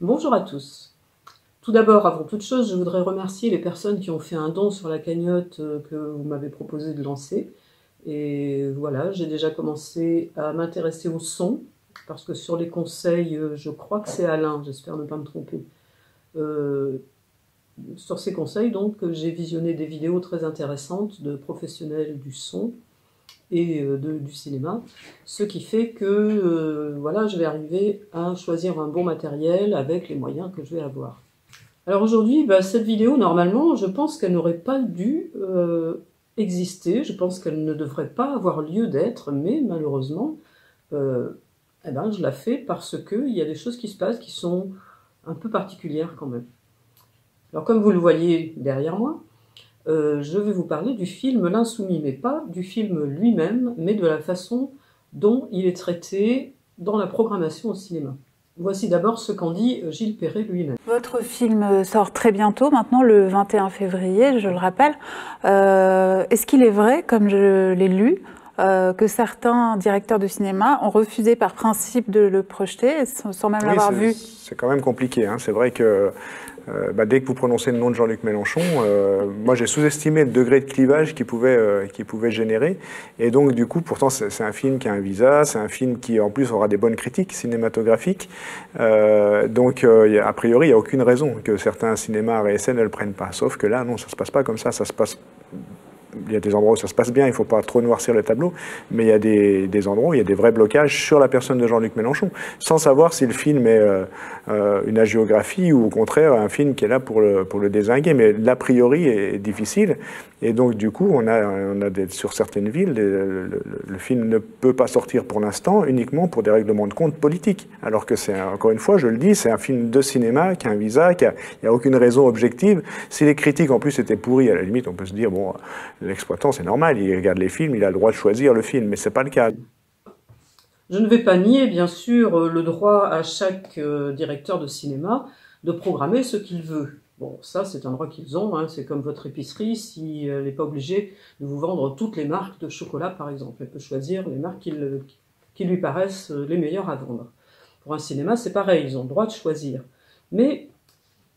Bonjour à tous. Tout d'abord, avant toute chose, je voudrais remercier les personnes qui ont fait un don sur la cagnotte que vous m'avez proposé de lancer. Et voilà, j'ai déjà commencé à m'intéresser au son, parce que sur les conseils, je crois que c'est Alain, j'espère ne pas me tromper. Sur ces conseils, donc, j'ai visionné des vidéos très intéressantes de professionnels du son et du cinéma, ce qui fait que voilà, je vais arriver à choisir un bon matériel avec les moyens que je vais avoir. Alors aujourd'hui, cette vidéo, normalement, je pense qu'elle n'aurait pas dû exister, je pense qu'elle ne devrait pas avoir lieu d'être, mais malheureusement, je la fais parce qu'il y a des choses qui se passent qui sont un peu particulières quand même. Alors comme vous le voyez derrière moi, je vais vous parler du film L'Insoumis, mais pas du film lui-même, mais de la façon dont il est traité dans la programmation au cinéma. Voici d'abord ce qu'en dit Gilles Perret lui-même. Votre film sort très bientôt, maintenant le 21 février, je le rappelle. Est-ce qu'il est vrai, comme je l'ai lu, que certains directeurs de cinéma ont refusé par principe de le projeter, sans même l'avoir vu? C'est quand même compliqué, hein. C'est vrai que dès que vous prononcez le nom de Jean-Luc Mélenchon, moi j'ai sous-estimé le degré de clivage qu'il pouvait générer. Et donc du coup, pourtant c'est un film qui a un visa, c'est un film qui en plus aura des bonnes critiques cinématographiques. A priori, il n'y a aucune raison que certains cinémas RSN ne le prennent pas. Sauf que là, non, ça ne se passe pas comme ça se passe... Il y a des endroits où ça se passe bien, il ne faut pas trop noircir le tableau, mais il y a des endroits où il y a des vrais blocages sur la personne de Jean-Luc Mélenchon, sans savoir si le film est une hagiographie ou au contraire un film qui est là pour le dézinguer. Mais l'a priori est difficile, et donc du coup, sur certaines villes, le film ne peut pas sortir pour l'instant uniquement pour des règlements de compte politiques, alors que c'est, encore une fois, je le dis, c'est un film de cinéma qui a un visa, il n'y a aucune raison objective. Si les critiques en plus étaient pourries, à la limite, on peut se dire, bon, l'exploitant, c'est normal, il regarde les films, il a le droit de choisir le film, mais ce n'est pas le cas. Je ne vais pas nier, bien sûr, le droit à chaque directeur de cinéma de programmer ce qu'il veut. Bon, ça, c'est un droit qu'ils ont, hein. C'est comme votre épicerie, si elle n'est pas obligée de vous vendre toutes les marques de chocolat, par exemple. Elle peut choisir les marques qui lui paraissent les meilleures à vendre. Pour un cinéma, c'est pareil, ils ont le droit de choisir. Mais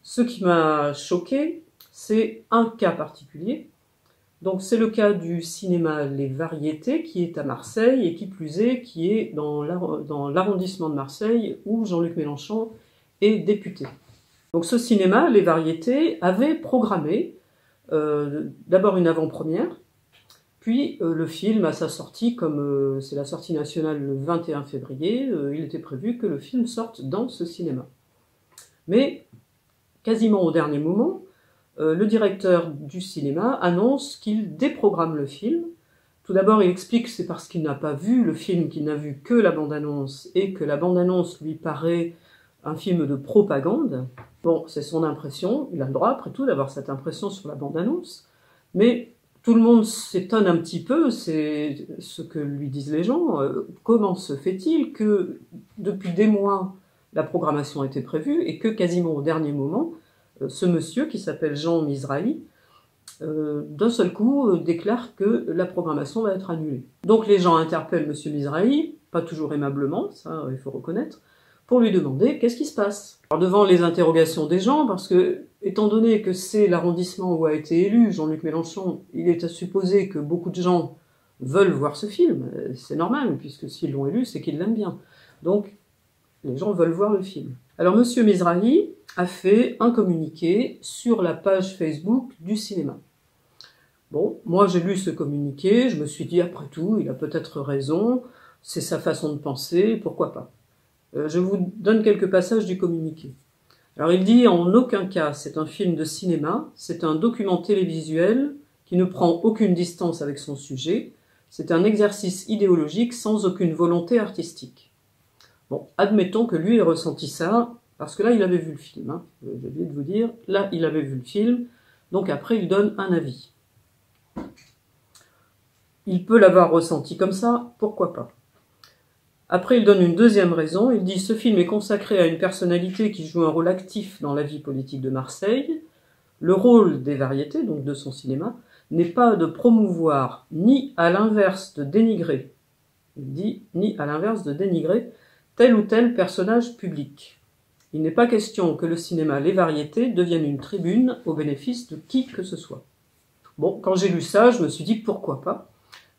ce qui m'a choqué, c'est un cas particulier. Donc c'est le cas du cinéma Les Variétés qui est à Marseille et qui plus est, qui est dans l'arrondissement de Marseille où Jean-Luc Mélenchon est député. Donc ce cinéma, Les Variétés, avait programmé d'abord une avant-première, puis le film à sa sortie, comme c'est la sortie nationale le 21 février, il était prévu que le film sorte dans ce cinéma. Mais quasiment au dernier moment, le directeur du cinéma annonce qu'il déprogramme le film. Tout d'abord, il explique que c'est parce qu'il n'a pas vu le film, qu'il n'a vu que la bande-annonce, et que la bande-annonce lui paraît un film de propagande. Bon, c'est son impression, il a le droit, après tout, d'avoir cette impression sur la bande-annonce, mais tout le monde s'étonne un petit peu, c'est ce que lui disent les gens. Comment se fait-il que, depuis des mois, la programmation était prévue, et que quasiment au dernier moment, ce monsieur, qui s'appelle Jean Misrahi, d'un seul coup déclare que la programmation va être annulée. Donc les gens interpellent monsieur Misrahi, pas toujours aimablement, ça il faut reconnaître, pour lui demander qu'est-ce qui se passe. Alors, devant les interrogations des gens, parce que, étant donné que c'est l'arrondissement où a été élu Jean-Luc Mélenchon, il est à supposer que beaucoup de gens veulent voir ce film, c'est normal, puisque s'ils l'ont élu, c'est qu'ils l'aiment bien. Donc, les gens veulent voir le film. Alors, monsieur Misrahi a fait un communiqué sur la page Facebook du cinéma. Bon, moi j'ai lu ce communiqué, je me suis dit, après tout, il a peut-être raison, c'est sa façon de penser, pourquoi pas. Je vous donne quelques passages du communiqué. Alors il dit, en aucun cas c'est un film de cinéma, c'est un document télévisuel qui ne prend aucune distance avec son sujet, c'est un exercice idéologique sans aucune volonté artistique. Bon, admettons que lui ait ressenti ça, parce que là il avait vu le film, hein. J'ai oublié de vous dire, là il avait vu le film, donc après il donne un avis. Il peut l'avoir ressenti comme ça, pourquoi pas. Après, il donne une deuxième raison. Il dit « Ce film est consacré à une personnalité qui joue un rôle actif dans la vie politique de Marseille. Le rôle des variétés, donc de son cinéma, n'est pas de promouvoir, ni à l'inverse de dénigrer, il dit « ni à l'inverse de dénigrer tel ou tel personnage public. Il n'est pas question que le cinéma Les Variétés devienne une tribune au bénéfice de qui que ce soit. Bon, quand j'ai lu ça, je me suis dit pourquoi pas.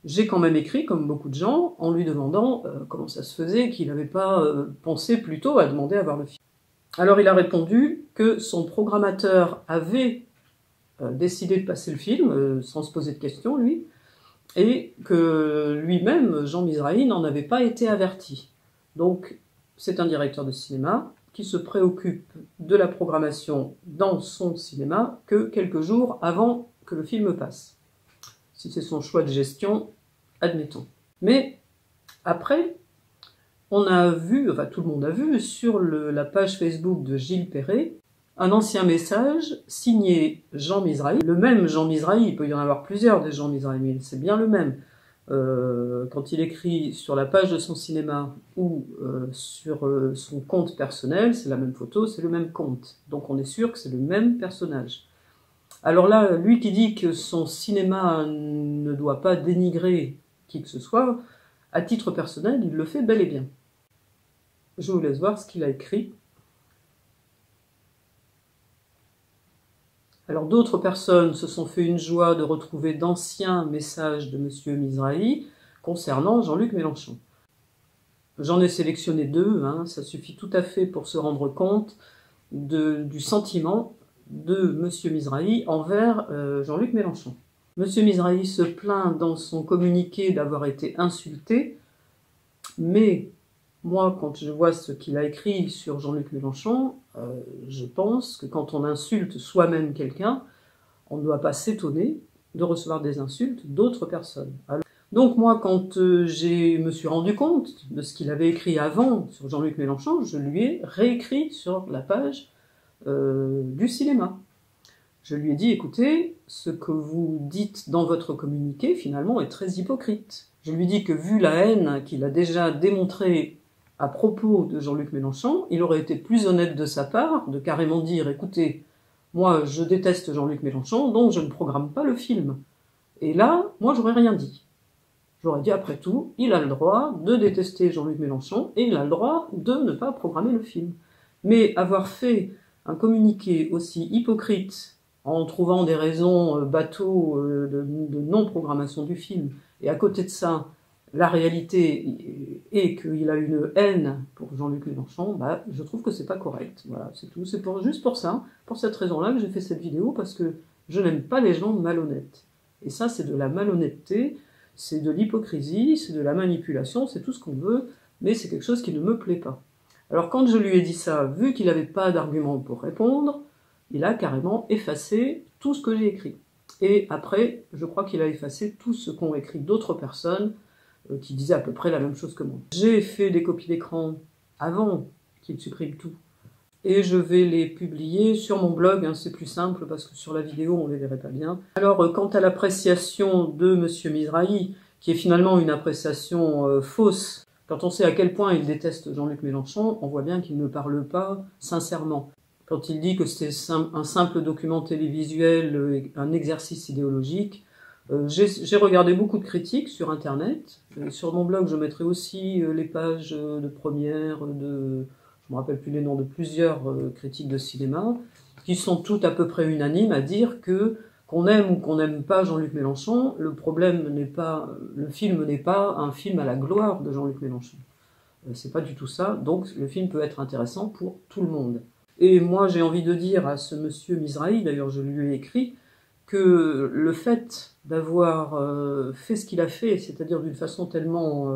J'ai quand même écrit, comme beaucoup de gens, en lui demandant comment ça se faisait qu'il n'avait pas pensé plutôt à demander à voir le film. Alors il a répondu que son programmateur avait décidé de passer le film, sans se poser de questions, lui, et que lui-même, Jean Mizrahi, n'en avait pas été averti. Donc, c'est un directeur de cinéma qui se préoccupe de la programmation dans son cinéma que quelques jours avant que le film passe. Si c'est son choix de gestion, admettons. Mais après, on a vu, enfin tout le monde a vu, sur la page Facebook de Gilles Perret, un ancien message signé Jean Mizrahi. Le même Jean Mizrahi, il peut y en avoir plusieurs des Jean Mizrahi, mais c'est bien le même. Quand il écrit sur la page de son cinéma ou sur son compte personnel, c'est la même photo, c'est le même compte. Donc on est sûr que c'est le même personnage. Alors là, lui qui dit que son cinéma ne doit pas dénigrer qui que ce soit, à titre personnel, il le fait bel et bien. Je vous laisse voir ce qu'il a écrit. Alors d'autres personnes se sont fait une joie de retrouver d'anciens messages de M. Mizrahi concernant Jean-Luc Mélenchon. J'en ai sélectionné deux, ça suffit tout à fait pour se rendre compte du sentiment de M. Mizrahi envers Jean-Luc Mélenchon. M. Mizrahi se plaint dans son communiqué d'avoir été insulté, mais moi, quand je vois ce qu'il a écrit sur Jean-Luc Mélenchon, je pense que quand on insulte soi-même quelqu'un, on ne doit pas s'étonner de recevoir des insultes d'autres personnes. Alors, donc moi, quand je me suis rendu compte de ce qu'il avait écrit avant sur Jean-Luc Mélenchon, je lui ai réécrit sur la page du cinéma. Je lui ai dit, écoutez, ce que vous dites dans votre communiqué, finalement, est très hypocrite. Je lui ai dit que vu la haine qu'il a déjà démontrée à propos de Jean-Luc Mélenchon, il aurait été plus honnête de sa part de carrément dire, écoutez, moi je déteste Jean-Luc Mélenchon, donc je ne programme pas le film. Et là, moi j'aurais rien dit. J'aurais dit, après tout, il a le droit de détester Jean-Luc Mélenchon et il a le droit de ne pas programmer le film. Mais avoir fait un communiqué aussi hypocrite en trouvant des raisons bateaux de non-programmation du film, et à côté de ça, la réalité est qu'il a une haine pour Jean-Luc Mélenchon, je trouve que c'est pas correct. Voilà, c'est tout. C'est juste pour ça, pour cette raison-là que j'ai fait cette vidéo, parce que je n'aime pas les gens malhonnêtes. Et ça, c'est de la malhonnêteté, c'est de l'hypocrisie, c'est de la manipulation, c'est tout ce qu'on veut, mais c'est quelque chose qui ne me plaît pas. Alors quand je lui ai dit ça, vu qu'il n'avait pas d'argument pour répondre, il a carrément effacé tout ce que j'ai écrit. Et après, je crois qu'il a effacé tout ce qu'ont écrit d'autres personnes qui disaient à peu près la même chose que moi. J'ai fait des copies d'écran avant qu'il supprime tout. Et je vais les publier sur mon blog, c'est plus simple parce que sur la vidéo on ne les verrait pas bien. Alors quant à l'appréciation de M. Mizrahi, qui est finalement une appréciation fausse, quand on sait à quel point il déteste Jean-Luc Mélenchon, on voit bien qu'il ne parle pas sincèrement. Quand il dit que c'est un simple document télévisuel, un exercice idéologique, j'ai regardé beaucoup de critiques sur Internet. Sur mon blog, je mettrai aussi les pages de Première, je ne me rappelle plus les noms, de plusieurs critiques de cinéma, qui sont toutes à peu près unanimes à dire que qu'on aime ou qu'on n'aime pas Jean-Luc Mélenchon, le problème n'est pas, le film n'est pas un film à la gloire de Jean-Luc Mélenchon. C'est pas du tout ça, donc le film peut être intéressant pour tout le monde. Et moi j'ai envie de dire à ce monsieur Mizrahi, d'ailleurs je lui ai écrit, que le fait d'avoir fait ce qu'il a fait, c'est-à-dire d'une façon tellement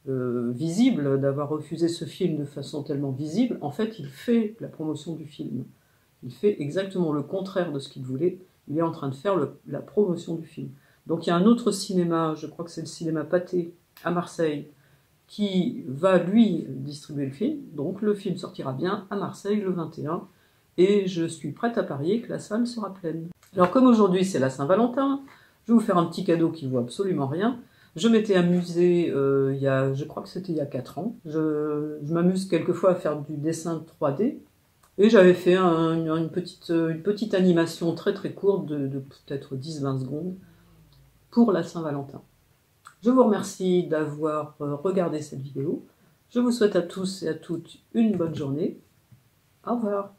visible, d'avoir refusé ce film de façon tellement visible, en fait il fait la promotion du film. Il fait exactement le contraire de ce qu'il voulait, il est en train de faire la promotion du film. Donc il y a un autre cinéma, je crois que c'est le cinéma Pathé à Marseille, qui va lui distribuer le film, donc le film sortira bien à Marseille le 21, et je suis prête à parier que la salle sera pleine. Alors comme aujourd'hui c'est la Saint-Valentin, je vais vous faire un petit cadeau qui vaut absolument rien. Je m'étais amusée, je crois que c'était il y a 4 ans, je m'amuse quelquefois à faire du dessin 3D, et j'avais fait une petite animation très très courte de peut-être 10-20 secondes pour la Saint-Valentin. Je vous remercie d'avoir regardé cette vidéo. Je vous souhaite à tous et à toutes une bonne journée Au revoir.